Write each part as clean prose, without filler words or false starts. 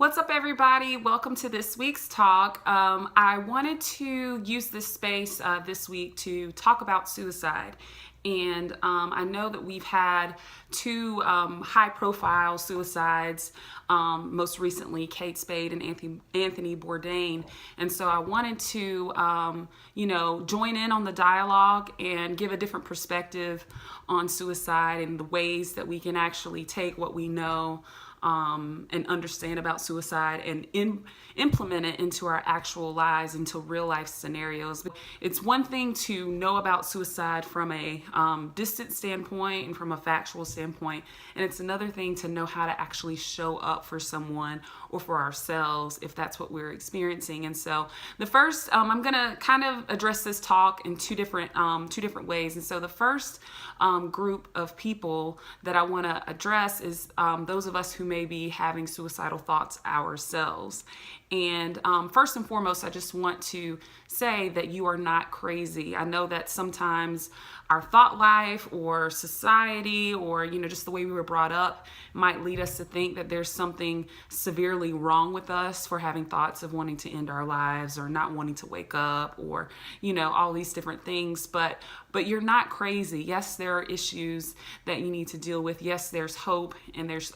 What's up, everybody? Welcome to this week's talk. I wanted to use this space this week to talk about suicide. And I know that we've had two high-profile suicides, most recently Kate Spade and Anthony Bourdain. And so I wanted to, join in on the dialogue and give a different perspective on suicide and the ways that we can actually take what we know and understand about suicide and implement it into our actual lives, into real life scenarios. It's one thing to know about suicide from a distant standpoint and from a factual standpoint, and it's another thing to know how to actually show up for someone or for ourselves if that's what we're experiencing. And so the first, I'm gonna kind of address this talk in two different ways. And so the first group of people that I want to address is those of us who may be having suicidal thoughts ourselves. And first and foremost, I just want to say that you are not crazy. I know that sometimes our thought life or society or, just the way we were brought up might lead us to think that there's something severely wrong with us for having thoughts of wanting to end our lives or not wanting to wake up or, all these different things. But you're not crazy. Yes, there are issues that you need to deal with. Yes, there's hope and there's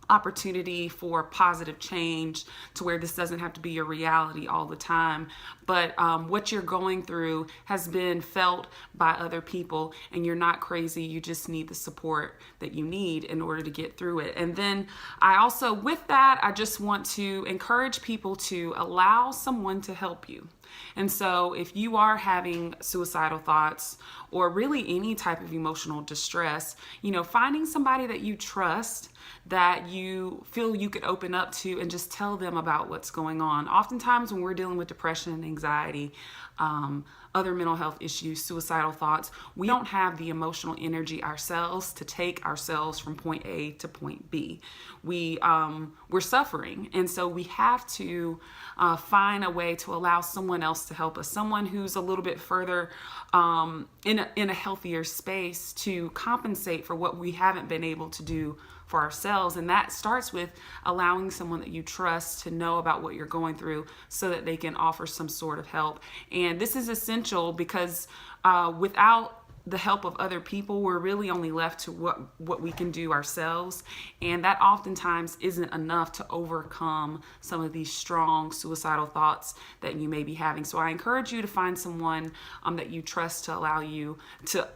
opportunity for positive change to where this doesn't have to be your reality all the time. But what you're going through has been felt by other people, and you're not crazy. You just need the support that you need in order to get through it. And then I also, with that, I just want to encourage people to allow someone to help you. And so if you are having suicidal thoughts or really any type of emotional distress, finding somebody that you trust, that you feel you could open up to and just tell them about what's going on. Oftentimes when we're dealing with depression and anxiety, other mental health issues, suicidal thoughts, we don't have the emotional energy ourselves to take ourselves from point A to point B. We're suffering, and so we have to find a way to allow someone else to help us, someone who's a little bit further in a healthier space to compensate for what we haven't been able to do for ourselves. And that starts with allowing someone that you trust to know about what you're going through so that they can offer some sort of help. And this is essential because without the help of other people, we're really only left to what we can do ourselves. And that oftentimes isn't enough to overcome some of these strong suicidal thoughts that you may be having. So I encourage you to find someone that you trust to allow you to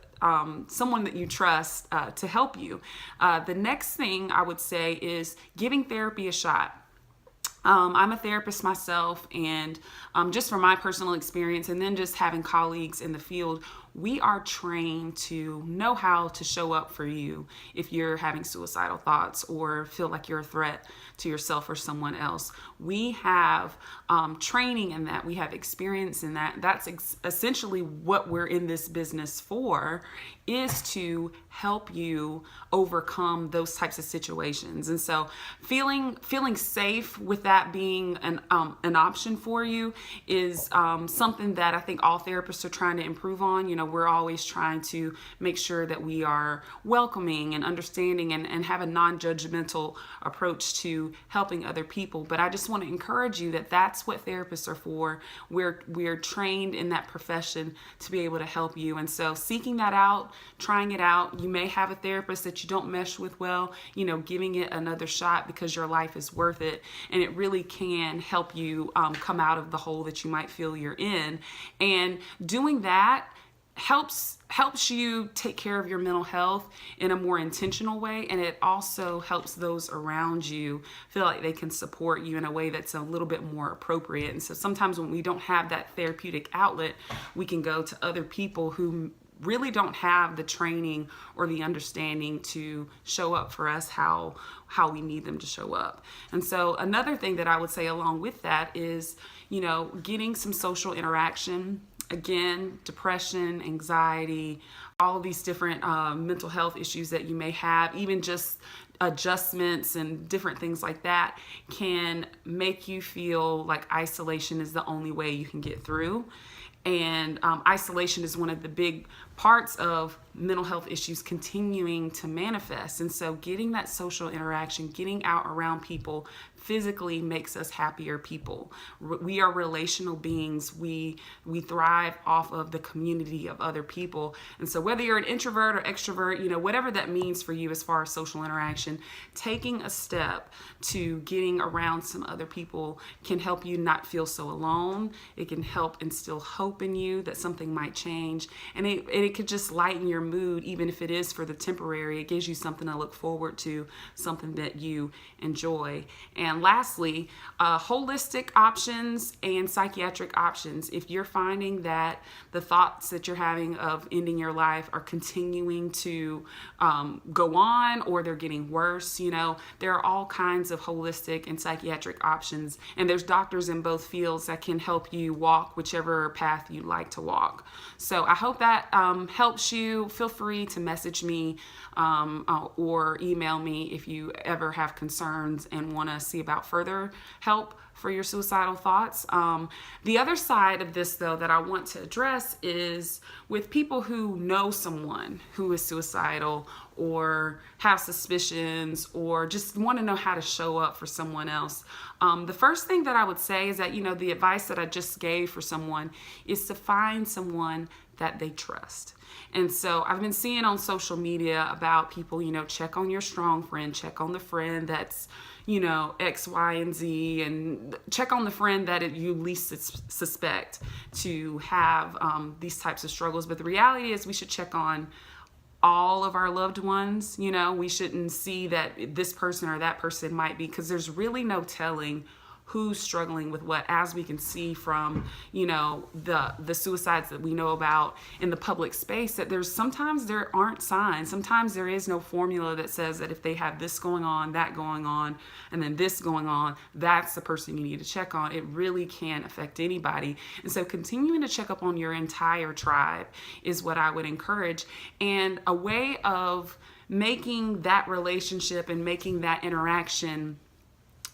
someone that you trust to help you. The next thing I would say is giving therapy a shot. I'm a therapist myself, and just from my personal experience and then just having colleagues in the field, we are trained to know how to show up for you if you're having suicidal thoughts or feel like you're a threat to yourself or someone else. We have training in that. We have experience in that. That's essentially what we're in this business for, is to help you overcome those types of situations. And so feeling safe with that being an option for you is something that I think all therapists are trying to improve on. We're always trying to make sure that we are welcoming and understanding and have a non-judgmental approach to helping other people. But I just want to encourage you that that's what therapists are for. We're trained in that profession to be able to help you. And so seeking that out, trying it out. You may have a therapist that you don't mesh with well, giving it another shot because your life is worth it. And it really can help you come out of the hole that you might feel you're in. And doing that helps you take care of your mental health in a more intentional way, and it also helps those around you feel like they can support you in a way that's a little bit more appropriate. And so sometimes when we don't have that therapeutic outlet, we can go to other people who really don't have the training or the understanding to show up for us how we need them to show up. And so another thing that I would say along with that is, getting some social interaction. Again, depression, anxiety, all of these different mental health issues that you may have, even just adjustments and different things like that, can make you feel like isolation is the only way you can get through. And isolation is one of the big parts of mental health issues continuing to manifest. And so getting that social interaction, getting out around people, physically makes us happier people. We are relational beings. We thrive off of the community of other people. And so whether you're an introvert or extrovert, whatever that means for you as far as social interaction, taking a step to getting around some other people can help you not feel so alone. It can help instill hope in you that something might change. And it could just lighten your mood, even if it is for the temporary. It gives you something to look forward to, something that you enjoy. And lastly, holistic options and psychiatric options. If you're finding that the thoughts that you're having of ending your life are continuing to go on, or they're getting worse, there are all kinds of holistic and psychiatric options. And there's doctors in both fields that can help you walk whichever path you like to walk. So I hope that helps you. Feel free to message me or email me if you ever have concerns and want to see about further help for your suicidal thoughts. The other side of this, though, that I want to address is with people who know someone who is suicidal or have suspicions or just want to know how to show up for someone else. The first thing that I would say is that, the advice that I just gave for someone is to find someone that they trust. And so I've been seeing on social media about people, check on your strong friend, check on the friend that's, X, Y, and Z, and check on the friend that you least suspect to have these types of struggles. But the reality is we should check on all of our loved ones. We shouldn't see that this person or that person might be, because there's really no telling who's struggling with what, as we can see from, the suicides that we know about in the public space, that sometimes there aren't signs. Sometimes there is no formula that says that if they have this going on, that going on, and then this going on, that's the person you need to check on. It really can affect anybody. And so continuing to check up on your entire tribe is what I would encourage. And a way of making that relationship and making that interaction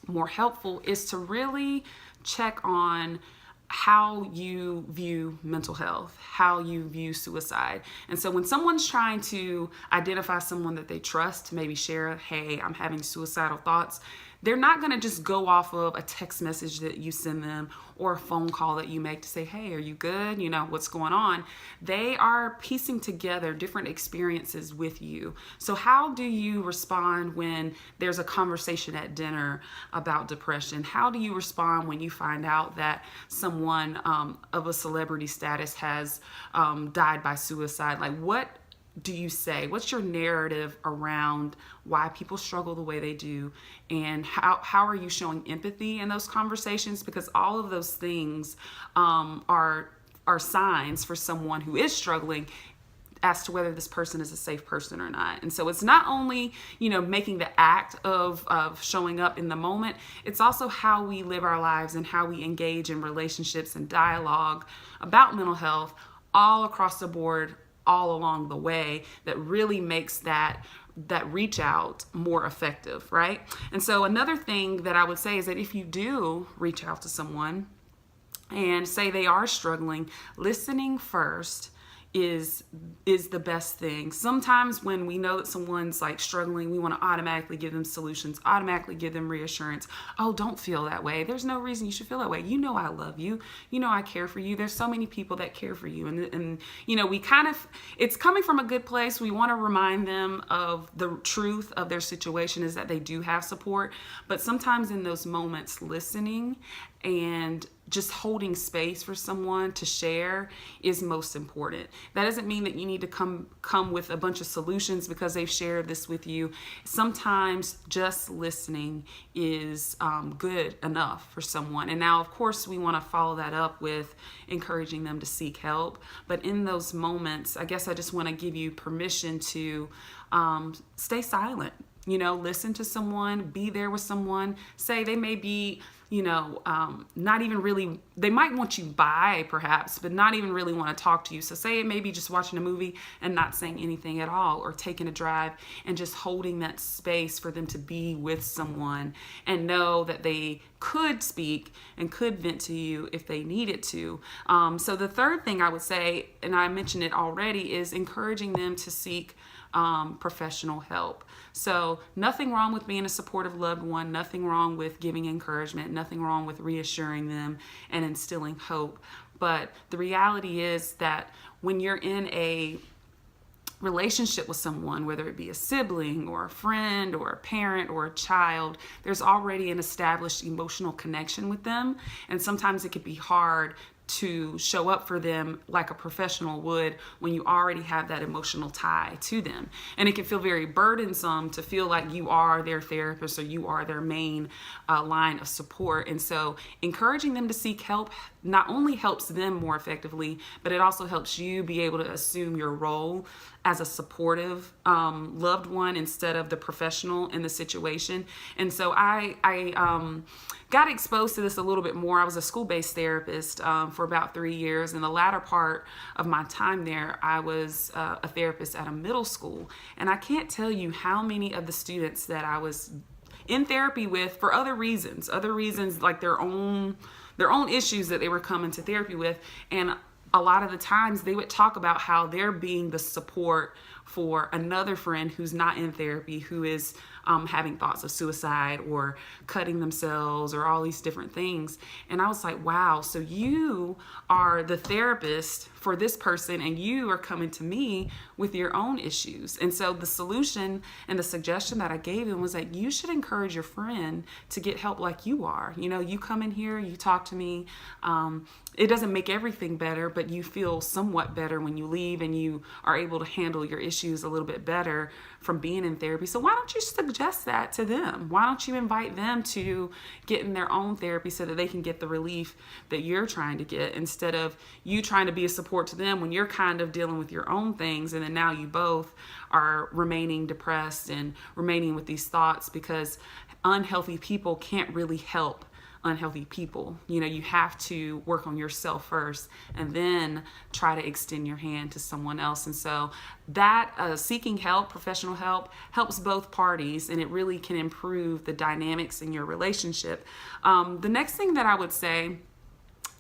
more helpful is to really check on how you view mental health, how you view suicide. And so when someone's trying to identify someone that they trust to maybe share, hey, I'm having suicidal thoughts, they're not going to just go off of a text message that you send them or a phone call that you make to say, hey, are you good? What's going on? They are piecing together different experiences with you. So how do you respond when there's a conversation at dinner about depression? How do you respond when you find out that someone of a celebrity status has died by suicide? Like, what do you say? What's your narrative around why people struggle the way they do, and how are you showing empathy in those conversations? Because all of those things are signs for someone who is struggling as to whether this person is a safe person or not. And so it's not only, making the act of showing up in the moment, it's also how we live our lives and how we engage in relationships and dialogue about mental health all across the board, all along the way, that really makes that reach out more effective, right? And so another thing that I would say is that if you do reach out to someone and say they are struggling, listening first is the best thing. Sometimes when we know that someone's like struggling, we want to automatically give them solutions, automatically give them reassurance. Oh, don't feel that way. There's no reason you should feel that way. I love you. I care for you. There's so many people that care for you. And we it's coming from a good place. We want to remind them of the truth of their situation is that they do have support. But sometimes in those moments, listening and just holding space for someone to share is most important. That doesn't mean that you need to come with a bunch of solutions because they've shared this with you. Sometimes just listening is good enough for someone. And now, of course, we want to follow that up with encouraging them to seek help. But in those moments, I guess I just want to give you permission to stay silent. Listen to someone, be there with someone. Say they may be not even really, they might want you by perhaps, but not even really want to talk to you. So say it may be just watching a movie and not saying anything at all, or taking a drive and just holding that space for them to be with someone and know that they could speak and could vent to you if they needed to. So the third thing I would say, and I mentioned it already, is encouraging them to seek professional help. So nothing wrong with being a supportive loved one, nothing wrong with giving encouragement, nothing wrong with reassuring them and instilling hope. But the reality is that when you're in a relationship with someone, whether it be a sibling or a friend or a parent or a child, there's already an established emotional connection with them. And sometimes it could be hard to show up for them like a professional would when you already have that emotional tie to them. And it can feel very burdensome to feel like you are their therapist or you are their main line of support. And so encouraging them to seek help not only helps them more effectively, but it also helps you be able to assume your role as a supportive loved one instead of the professional in the situation. And so I got exposed to this a little bit more. I was a school-based therapist for about 3 years. In the latter part of my time there, I was a therapist at a middle school. And I can't tell you how many of the students that I was in therapy with for other reasons like their own issues that they were coming to therapy with. And a lot of the times they would talk about how they're being the support for another friend who's not in therapy, who is having thoughts of suicide or cutting themselves or all these different things. And I was like, wow, so you are the therapist for this person and you are coming to me with your own issues. And so the solution and the suggestion that I gave him was that you should encourage your friend to get help like you are. You know, you come in here, you talk to me. It doesn't make everything better, but you feel somewhat better when you leave and you are able to handle your issues a little bit better from being in therapy. So why don't you suggest that to them? Why don't you invite them to get in their own therapy so that they can get the relief that you're trying to get, instead of you trying to be a support to them when you're kind of dealing with your own things, and then now you both are remaining depressed and remaining with these thoughts, because unhealthy people can't really help unhealthy people. You know, you have to work on yourself first and then try to extend your hand to someone else. And so that seeking help, professional help, helps both parties, and it really can improve the dynamics in your relationship. The next thing that I would say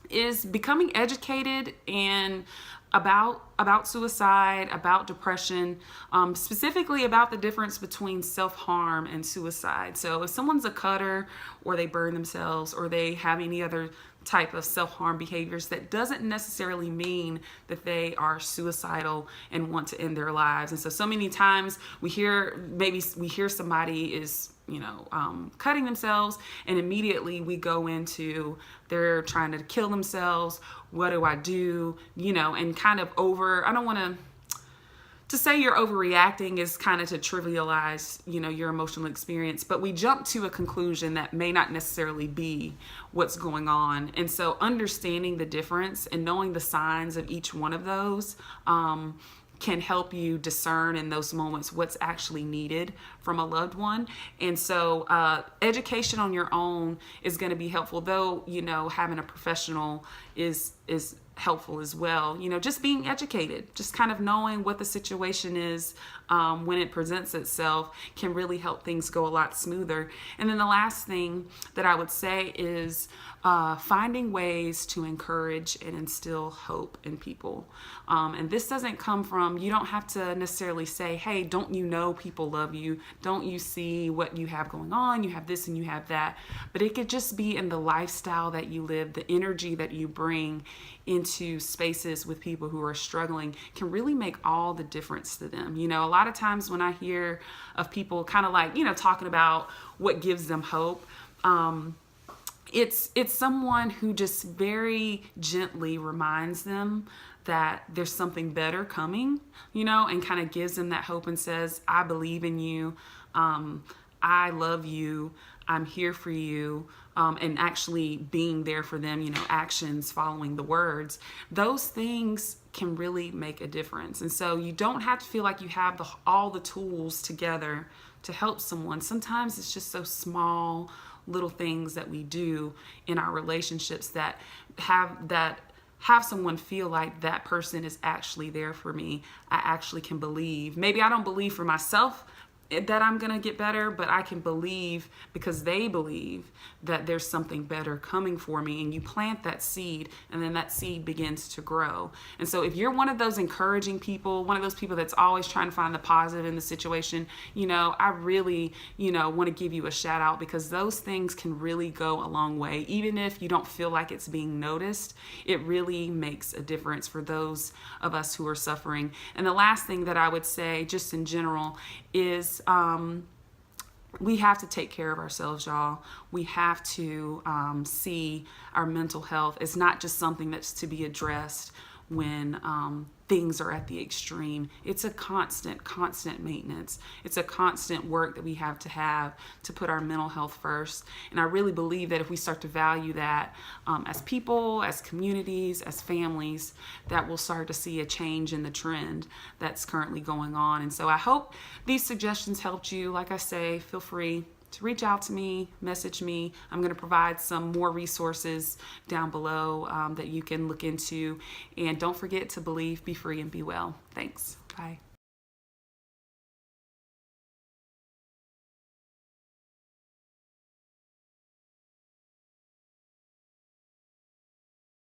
is becoming educated and about suicide, about depression, specifically about the difference between self-harm and suicide. So if someone's a cutter or they burn themselves or they have any other type of self-harm behaviors, that doesn't necessarily mean that they are suicidal and want to end their lives. And so many times we hear somebody is cutting themselves, and immediately we go into they're trying to kill themselves. What do I do? And kind of I don't want to say you're overreacting is kind of to trivialize, your emotional experience, but we jump to a conclusion that may not necessarily be what's going on. And so understanding the difference and knowing the signs of each one of those, can help you discern in those moments what's actually needed from a loved one. And so education on your own is going to be helpful, though, having a professional is helpful as well. Just being educated, just kind of knowing what the situation is when it presents itself can really help things go a lot smoother. And then the last thing that I would say is finding ways to encourage and instill hope in people. And this doesn't come from, you don't have to necessarily say, hey, don't you know people love you? Don't you see what you have going on? You have this and you have that. But it could just be in the lifestyle that you live, the energy that you bring into spaces with people who are struggling can really make all the difference to them. A lot of times when I hear of people kind of like, talking about what gives them hope, it's someone who just very gently reminds them that there's something better coming, and kind of gives them that hope and says, I believe in you. I love you. I'm here for you. And actually being there for them, actions following the words, those things can really make a difference. And so you don't have to feel like you have all the tools together to help someone. Sometimes it's just so small little things that we do in our relationships that have someone feel like that person is actually there for me. I actually can believe. Maybe I don't believe for myself that I'm going to get better, but I can believe because they believe that there's something better coming for me. And you plant that seed, and then that seed begins to grow. And so if you're one of those encouraging people, one of those people that's always trying to find the positive in the situation, I really, want to give you a shout out, because those things can really go a long way. Even if you don't feel like it's being noticed, it really makes a difference for those of us who are suffering. And the last thing that I would say, just in general, is we have to take care of ourselves, y'all. We have to see our mental health as not just something that's to be addressed when things are at the extreme. It's a constant maintenance. It's a constant work that we have to put our mental health first. And I really believe that if we start to value that as people, as communities, as families, that we'll start to see a change in the trend that's currently going on. And so I hope these suggestions helped you. Like I say, feel free to reach out to me, message me. I'm going to provide some more resources down below that you can look into. And don't forget to believe, be free, and be well. Thanks. Bye.